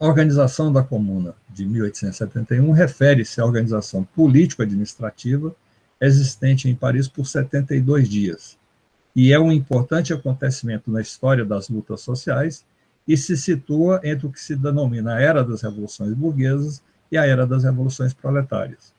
A organização da Comuna de 1871 refere-se à organização político-administrativa existente em Paris por 72 dias, e é um importante acontecimento na história das lutas sociais e se situa entre o que se denomina a Era das Revoluções Burguesas e a Era das Revoluções Proletárias,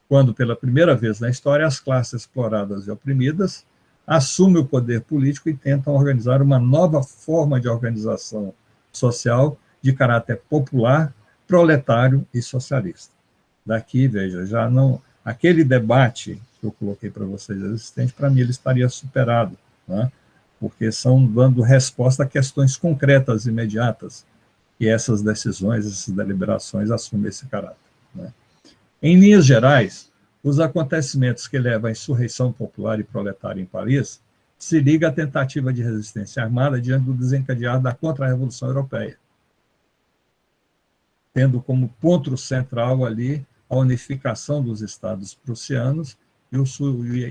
quando, pela primeira vez na história, as classes exploradas e oprimidas assumem o poder político e tentam organizar uma nova forma de organização social de caráter popular, proletário e socialista. Daqui, veja, já não... Aquele debate que eu coloquei para vocês existente, para mim ele estaria superado, né? Porque são dando resposta a questões concretas, imediatas, e essas decisões, essas deliberações assumem esse caráter, né? Em linhas gerais, os acontecimentos que levam à insurreição popular e proletária em Paris se ligam à tentativa de resistência armada diante do desencadear da Contra-Revolução Europeia, tendo como central ali a unificação dos estados prussianos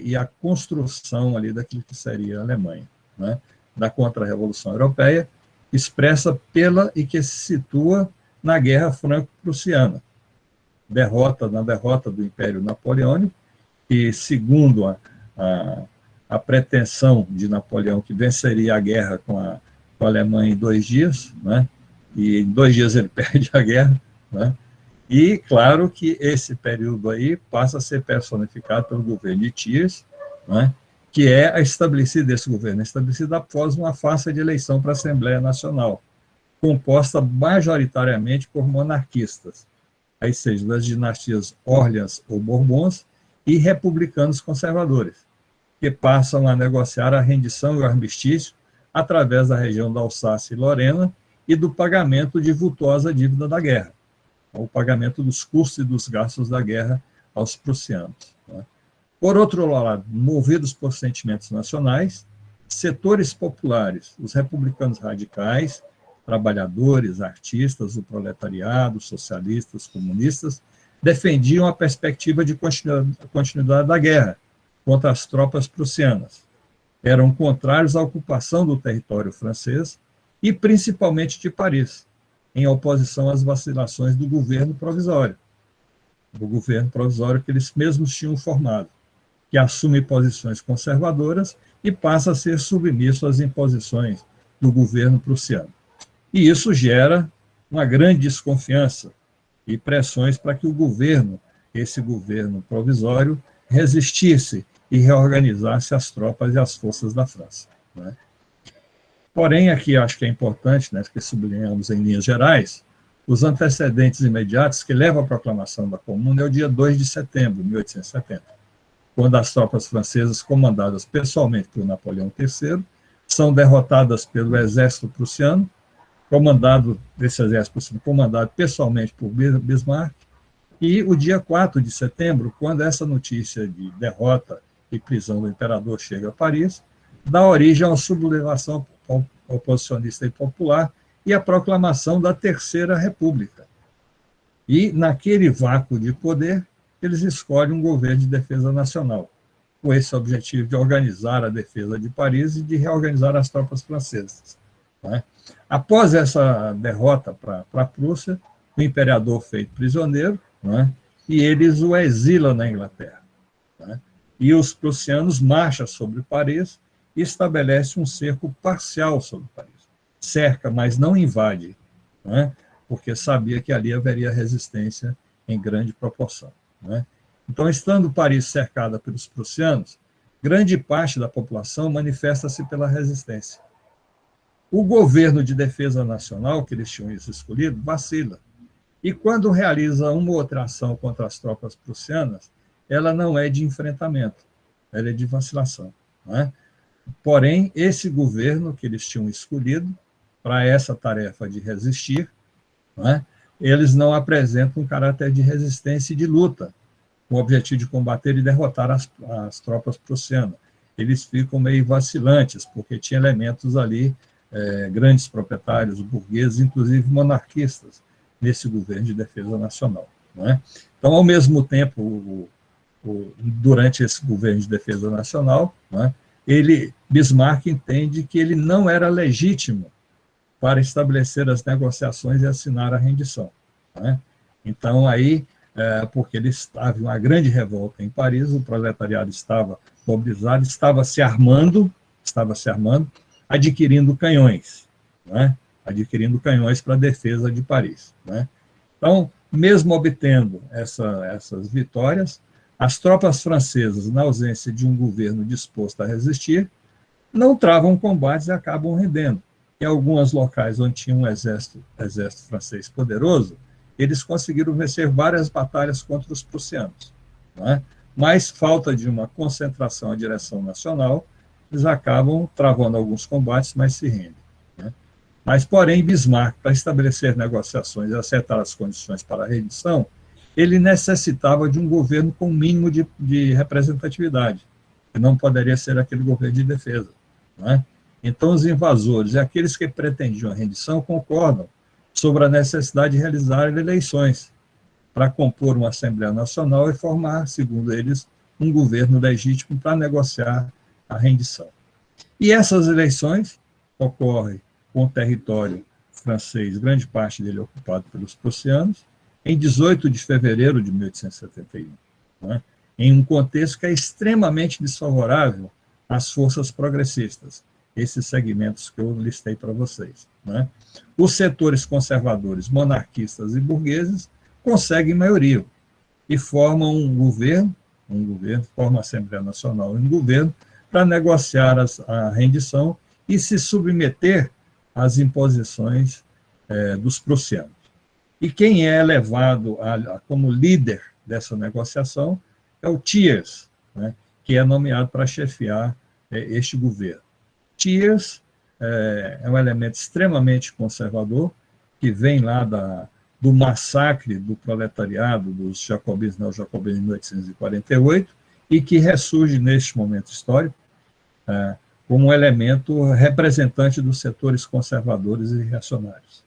e a construção ali daquilo que seria a Alemanha, né? Da Contra-Revolução Europeia, expressa pela e que se situa na Guerra Franco-Prussiana, na derrota do Império Napoleônico, e segundo a pretensão de Napoleão, que venceria a guerra com a Alemanha em 2 dias, né? E em 2 dias ele perde a guerra, né? E, claro, que esse período aí passa a ser personificado pelo governo de Thiers, né, que é estabelecido, esse governo é estabelecido após uma farsa de eleição para a Assembleia Nacional, composta majoritariamente por monarquistas, aí seja das dinastias Orleans ou Bourbons, e republicanos conservadores, que passam a negociar a rendição e o armistício através da região da Alsácia e Lorena e do pagamento de vultuosa dívida da guerra, o pagamento dos custos e dos gastos da guerra aos prussianos, né? Por outro lado, movidos por sentimentos nacionais, setores populares, os republicanos radicais, trabalhadores, artistas, o proletariado, socialistas, comunistas, defendiam a perspectiva de continuidade da guerra contra as tropas prussianas. Eram contrários à ocupação do território francês e principalmente de Paris, em oposição às vacilações do governo provisório que eles mesmos tinham formado, que assume posições conservadoras e passa a ser submisso às imposições do governo prussiano. E isso gera uma grande desconfiança e pressões para que esse governo provisório, resistisse e reorganizasse as tropas e as forças da França, né? Porém, aqui acho que é importante, né, que sublinhamos em linhas gerais, os antecedentes imediatos que levam à proclamação da Comuna é o dia 2 de setembro de 1870, quando as tropas francesas, comandadas pessoalmente por Napoleão III, são derrotadas pelo exército prussiano, comandado pessoalmente por Bismarck, e o dia 4 de setembro, quando essa notícia de derrota e prisão do imperador chega a Paris, dá origem a uma sublevação oposicionista e popular e a proclamação da Terceira República. E, naquele vácuo de poder, eles escolhem um governo de defesa nacional, com esse objetivo de organizar a defesa de Paris e de reorganizar as tropas francesas, né? Após essa derrota para a Prússia, o imperador feito prisioneiro, né, e eles o exilam na Inglaterra, né? E os prussianos marcham sobre Paris e estabelecem um cerco parcial sobre Paris. Cerca, mas não invade, né? Porque sabia que ali haveria resistência em grande proporção, né? Então, estando Paris cercada pelos prussianos, grande parte da população manifesta-se pela resistência. O governo de defesa nacional, que eles tinham escolhido, vacila. E quando realiza uma outra ação contra as tropas prussianas, ela não é de enfrentamento, ela é de vacilação, né? Porém, esse governo que eles tinham escolhido para essa tarefa de resistir, né, eles não apresentam um caráter de resistência e de luta, com o objetivo de combater e derrotar as tropas prussianas. Eles ficam meio vacilantes, porque tinha elementos ali, grandes proprietários, burgueses, inclusive monarquistas, nesse governo de defesa nacional, né? Então, ao mesmo tempo, durante esse governo de defesa nacional, né, Bismarck entende que ele não era legítimo para estabelecer as negociações e assinar a rendição. Né? Então, aí, porque havia uma grande revolta em Paris, o proletariado estava mobilizado, estava se armando, adquirindo canhões, né? Adquirindo canhões para a defesa de Paris. Né? Então, mesmo obtendo essas vitórias, as tropas francesas, na ausência de um governo disposto a resistir, não travam combates e acabam rendendo. Em alguns locais onde tinha um exército francês poderoso, eles conseguiram vencer várias batalhas contra os prussianos. Né? Mas falta de uma concentração à direção nacional, eles acabam travando alguns combates, mas se rendem. Né? Mas, porém, Bismarck, para estabelecer negociações e acertar as condições para a rendição, ele necessitava de um governo com mínimo de representatividade, que não poderia ser aquele governo de defesa. Né? Então, os invasores e aqueles que pretendiam a rendição concordam sobre a necessidade de realizar eleições para compor uma Assembleia Nacional e formar, segundo eles, um governo legítimo para negociar a rendição. E essas eleições ocorrem com o território francês, grande parte dele ocupado pelos prussianos, em 18 de fevereiro de 1871, né? Em um contexto que é extremamente desfavorável às forças progressistas, esses segmentos que eu listei para vocês. Né? Os setores conservadores, monarquistas e burgueses conseguem maioria e formam um governo, formam a Assembleia Nacional e um governo para negociar a rendição e se submeter às imposições dos prussianos. E quem é elevado como líder dessa negociação é o Thiers, né, que é nomeado para chefiar este governo. Thiers é um elemento extremamente conservador, que vem lá do massacre do proletariado, dos jacobinos, neojacobinos, em 1848, e que ressurge neste momento histórico como um elemento representante dos setores conservadores e reacionários.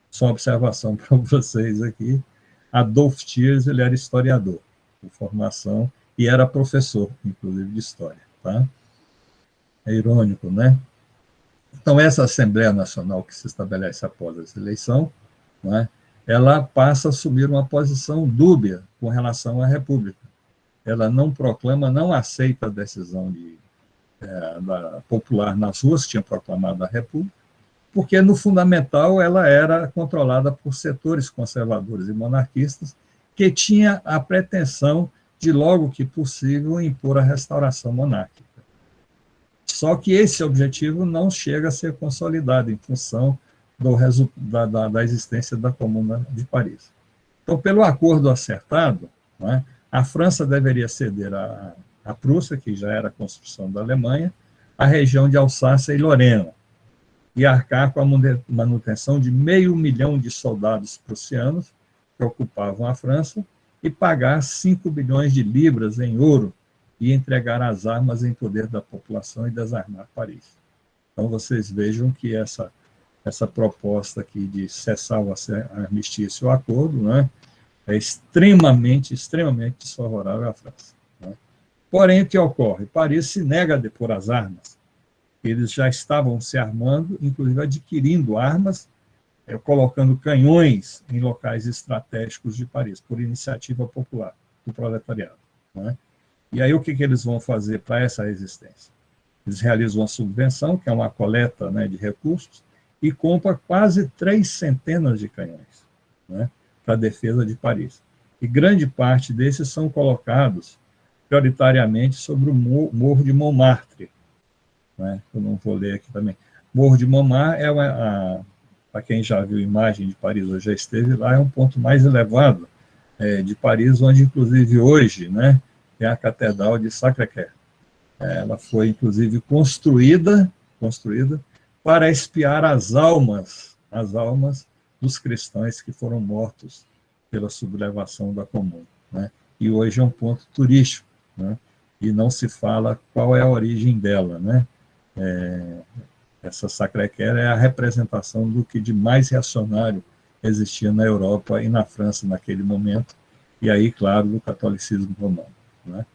Só uma observação para vocês aqui, Adolf Thiers, ele era historiador de formação e era professor, inclusive, de história. Tá? É irônico, né? Então, essa Assembleia Nacional que se estabelece após essa eleição, né, ela passa a assumir uma posição dúbia com relação à República. Ela não proclama, não aceita a decisão popular nas ruas, que tinha proclamado a República, porque, no fundamental, ela era controlada por setores conservadores e monarquistas que tinha a pretensão de, logo que possível, impor a restauração monárquica. Só que esse objetivo não chega a ser consolidado em função da existência da Comuna de Paris. Então, pelo acordo acertado, né, a França deveria ceder à Prússia, que já era a construção da Alemanha, a região de Alsácia e Lorena, e arcar com a manutenção de 500 mil de soldados prussianos que ocupavam a França e pagar 5 bilhões de libras em ouro e entregar as armas em poder da população e desarmar Paris. Então, vocês vejam que essa proposta aqui de cessar o armistício, o acordo, né, é extremamente desfavorável à França. Né? Porém, o que ocorre? Paris se nega a depor as armas. Eles já estavam se armando, inclusive adquirindo armas, colocando canhões em locais estratégicos de Paris, por iniciativa popular do proletariado. Né? E aí o que eles vão fazer para essa resistência? Eles realizam uma subvenção, que é uma coleta, né, de recursos, e compram quase 300 de canhões, né, para a defesa de Paris. E grande parte desses são colocados prioritariamente sobre o Morro de Montmartre. Né? Eu não vou ler aqui também. Morro de Montmartre para quem já viu imagem de Paris ou já esteve lá, é um ponto mais elevado de Paris, onde, inclusive, hoje, né, é a Catedral de Sacré-Cœur. Ela foi, inclusive, construída para espiar as almas dos cristãos que foram mortos pela sublevação da Comuna. Né? E hoje é um ponto turístico, né? E não se fala qual é a origem dela. Né? Essa Sacré-Cœur é a representação do que de mais reacionário existia na Europa e na França naquele momento, e aí, claro, do catolicismo romano. Né?